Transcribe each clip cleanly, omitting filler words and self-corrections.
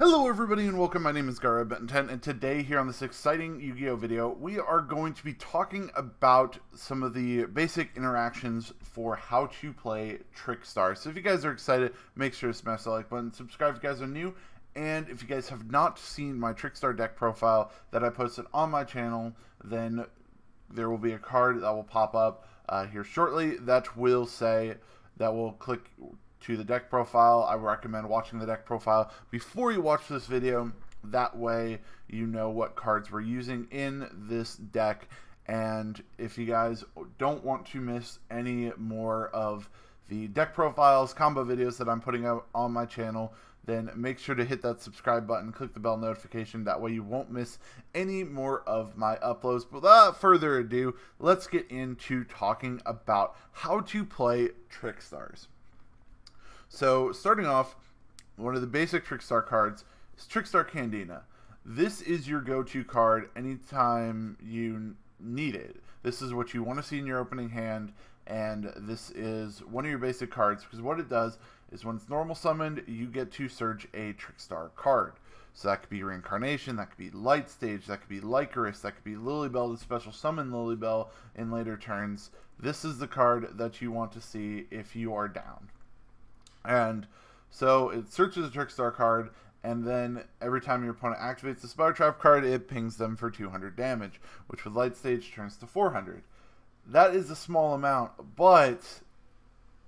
Hello everybody and welcome, my name is Garrett10, and today here on this exciting Yu-Gi-Oh video, we are going to be talking about some of the basic interactions for how to play Trickstar. So if you guys are excited, make sure to smash the like button, subscribe if you guys are new, and if you guys have not seen my Trickstar deck profile that I posted on my channel, then there will be a card that will pop up here shortly that will click to the deck profile. I recommend watching the deck profile before you watch this video. That way you know what cards we're using in this deck. And if you guys don't want to miss any more of the deck profiles, combo videos that I'm putting out on my channel, then make sure to hit that subscribe button, click the bell notification. That way you won't miss any more of my uploads. But without further ado, let's get into talking about how to play Trickstars. So, starting off, one of the basic Trickstar cards is Trickstar Candina. This is your go-to card anytime you need it. This is what you want to see in your opening hand, and this is one of your basic cards, because what it does is when it's normal summoned, you get to search a Trickstar card. So that could be Reincarnation, that could be Light Stage, that could be Lycoris, that could be Lilybell to special summon Lilybell in later turns. This is the card that you want to see if you are down. And so it searches a Trickstar card, and then every time your opponent activates the Spider Trap card, it pings them for 200 damage, which with Light Stage turns to 400. That is a small amount, but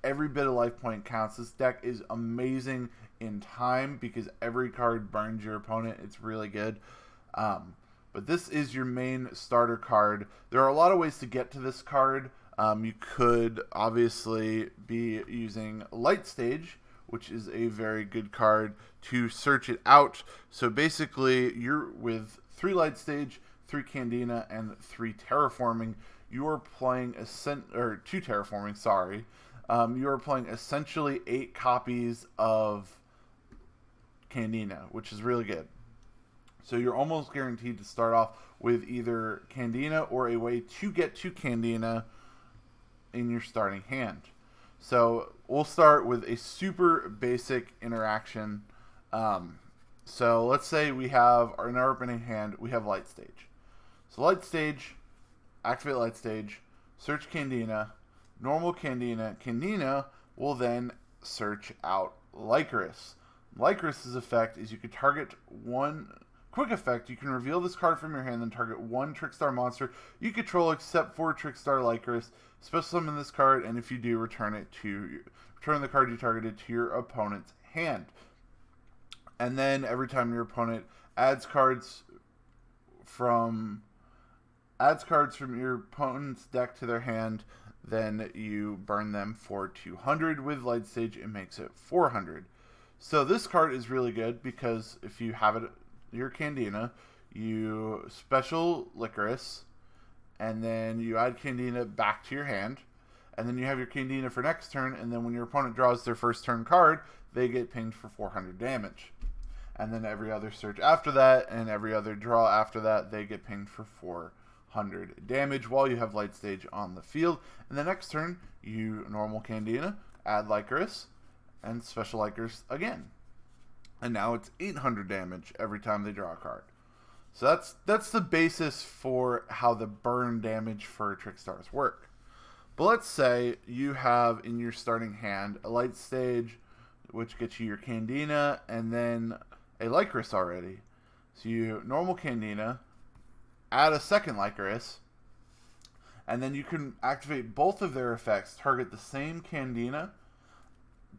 every bit of life point counts. This deck is amazing in time because every card burns your opponent. It's really good. But this is your main starter card. There are a lot of ways to get to this card. You could obviously be using Light Stage, which is a very good card to search it out. So basically, you're with 3 Light Stage, 3 Candina, and 3 Terraforming. You are playing 2 Terraforming. Sorry, you are playing essentially 8 copies of Candina, which is really good. So you're almost guaranteed to start off with either Candina or a way to get to Candina in your starting hand. So we'll start with a super basic interaction. So let's say we have in our opening hand, we have Light Stage. So Light Stage, activate Light Stage, search Candina, normal Candina. Candina will then search out Lycoris. Lycoris' effect is you can target one quick effect. You can reveal this card from your hand, then target one Trickstar monster you control except for Trickstar Lycoris. Special summon this card, and if you do, return the card you targeted to your opponent's hand. And then every time your opponent adds cards from your opponent's deck to their hand, then you burn them for 200. With Light Stage, it makes it 400. So this card is really good because if you have it, your Candina, you special Lycoris, and then you add Candina back to your hand, and then you have your Candina for next turn, and then when your opponent draws their first turn card, they get pinged for 400 damage. And then every other search after that, and every other draw after that, they get pinged for 400 damage while you have Light Stage on the field. And the next turn, you normal Candina, add Lycoris, and special Lycoris again. And now it's 800 damage every time they draw a card. So that's the basis for how the burn damage for Trickstars work. But let's say you have in your starting hand a Light Stage, which gets you your Candina, and then a Lycoris already. So you normal Candina, add a second Lycoris, and then you can activate both of their effects, target the same Candina,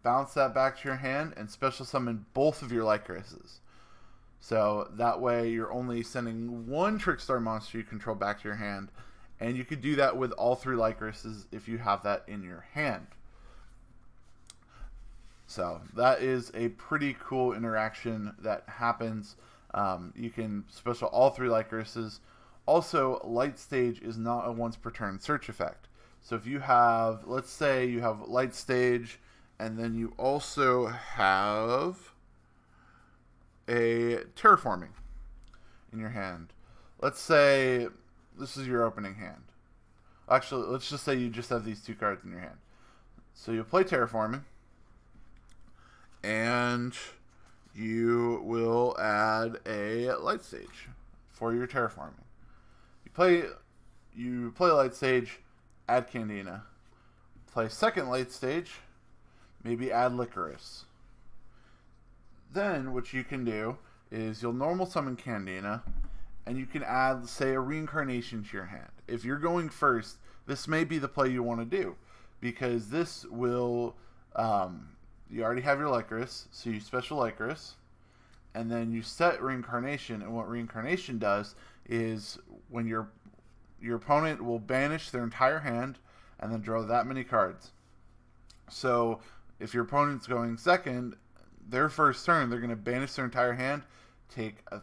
bounce that back to your hand, and special summon both of your Lycorises. So that way you're only sending one Trickstar monster you control back to your hand, and you could do that with all 3 Lycorises if you have that in your hand. So that is a pretty cool interaction that happens. You can special all 3 Lycorises. Also, Light Stage is not a once per turn search effect. So if you have, let's say you have Light Stage, and then you also have a Terraforming in your hand. Let's say this is your opening hand. Actually, let's just say you just have these 2 cards in your hand. So you'll play Terraforming, and you will light stage for your terraforming. You play light stage, add Candina. Play second light stage, maybe add Licorice. Then what you can do is you'll normal summon Candina, and you can add, say, a reincarnation to your hand. If you're going first, this may be the play you want to do, because this will, you already have your Licorice, so you special Licorice, and then you set reincarnation, and what reincarnation does is when your opponent will banish their entire hand and then draw that many cards. So if your opponent's going second, their first turn, they're going to banish their entire hand, take a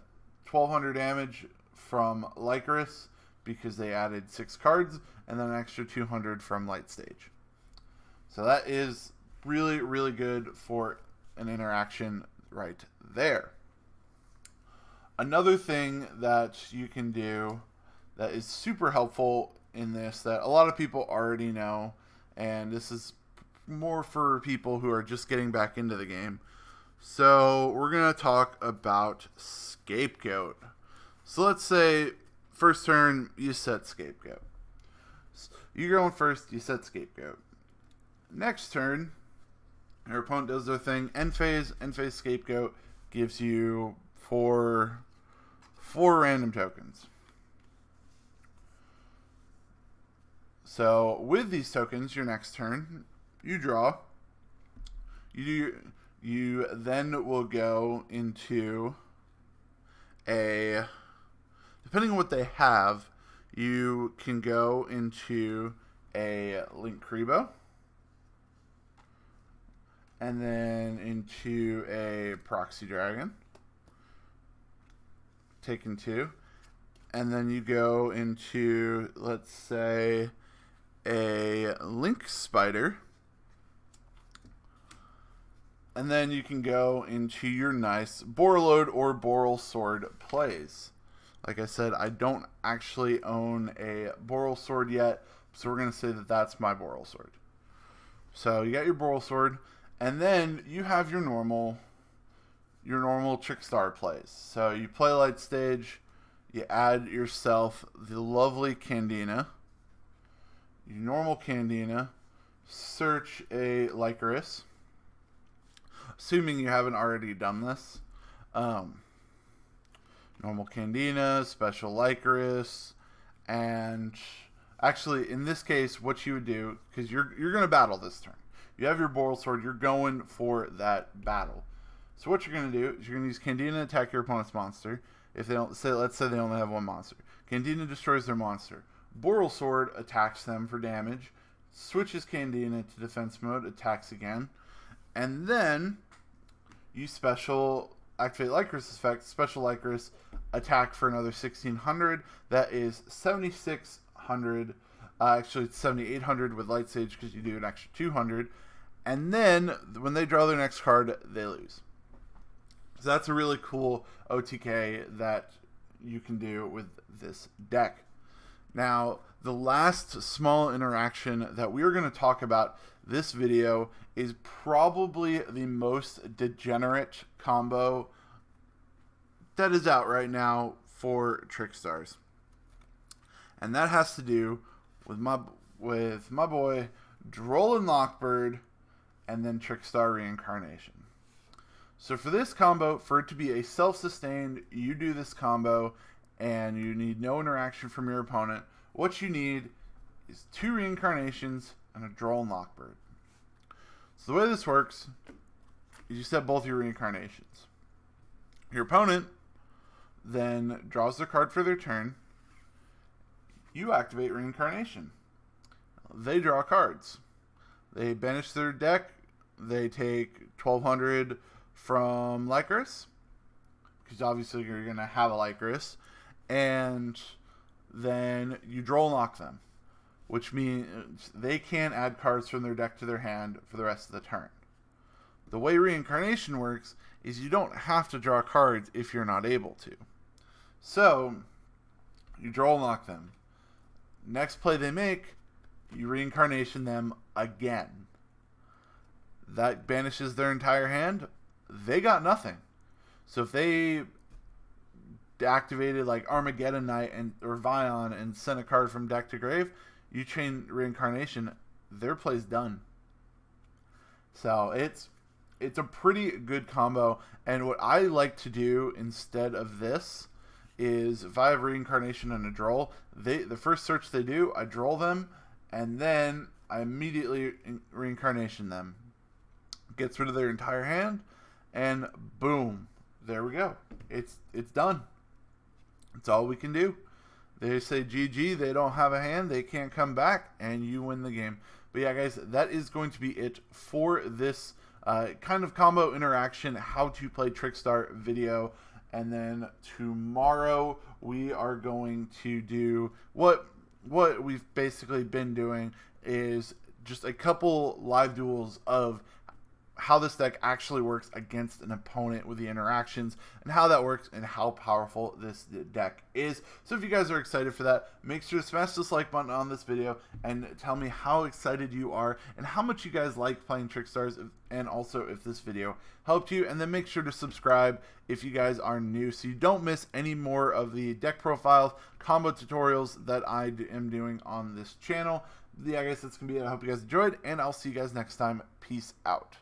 1200 damage from Licorice because they added 6 cards, and then an extra 200 from light stage. So that is really, really good for an interaction right there. Another thing that you can do that is super helpful in this that a lot of people already know, and this is more for people who are just getting back into the game. So we're going to talk about Scapegoat. So let's say first turn you set Scapegoat. You're going first, you set Scapegoat. Next turn, your opponent does their thing. End phase Scapegoat gives you four random tokens. So with these tokens, your next turn, you draw. You then will go into a, depending on what they have, you can go into a Link Kribo, and then into a Proxy Dragon, taken 2, and then you go into, let's say, a Link Spider, and then you can go into your nice Borreload or Boral Sword plays. Like I said, I don't actually own a Boral Sword yet, so we're going to say that that's my Boral Sword. So you got your Boral Sword, and then you have your normal Trickstar plays. So you play light stage, you add yourself the lovely Candina, you normal Candina, search a Licorice, assuming you haven't already done this. Normal Candina, special Licorice, and actually in this case what you would do, because you're going to battle this turn. You have your Boral Sword, you're going for that battle. So what you're going to do is you're going to use Candina to attack your opponent's monster. If they don't, let's say they only have one monster. Candina destroys their monster. Boral Sword attacks them for damage, switches Candina to defense mode, attacks again, and then you special activate Licorice's effect, special Licorice, attack for another 1600. That is 7600. Actually, it's 7800 with light stage because you do an extra 200. And then when they draw their next card, they lose. So that's a really cool OTK that you can do with this deck. Now, the last small interaction that we are going to talk about this video is probably the most degenerate combo that is out right now for Trickstars. And that has to do with my boy Droll and Lockbird, and then Trickstar Reincarnation. So for this combo, for it to be a self-sustained, you do this combo, and you need no interaction from your opponent. What you need is 2 Reincarnations and a Droll and Lockbird. So the way this works is you set both your Reincarnations. Your opponent then draws their card for their turn. You activate Reincarnation. They draw cards. They banish their deck. They take 1200 from Licorice, because obviously you're going to have a Licorice, and then you Droll and Lock them, which means they can't add cards from their deck to their hand for the rest of the turn. The way Reincarnation works is you don't have to draw cards if you're not able to. So you Droll and Lock them. Next play they make, you Reincarnation them again. That banishes their entire hand. They got nothing. So if they activated like Armageddon Knight or Vion and sent a card from deck to grave, you chain Reincarnation, their play's done. So it's a pretty good combo. And what I like to do instead of this is, if I have Reincarnation and a Droll, the first search they do, I Droll them, and then I immediately Reincarnation them. Gets rid of their entire hand, and boom, there we go. It's done. That's all we can do. They say GG, they don't have a hand, they can't come back, and you win the game. But yeah, guys, that is going to be it for this kind of combo interaction, how to play Trickstar video. And then tomorrow we are going to do what we've basically been doing, is just a couple live duels of how this deck actually works against an opponent with the interactions, and how that works and how powerful this deck is. So if you guys are excited for that, make sure to smash this like button on this video and tell me how excited you are and how much you guys like playing Trickstars, and also if this video helped you. And then make sure to subscribe if you guys are new, so you don't miss any more of the deck profiles, combo tutorials that I am doing on this channel. Yeah, guys, that's gonna be it. I hope you guys enjoyed, and I'll see you guys next time. Peace out.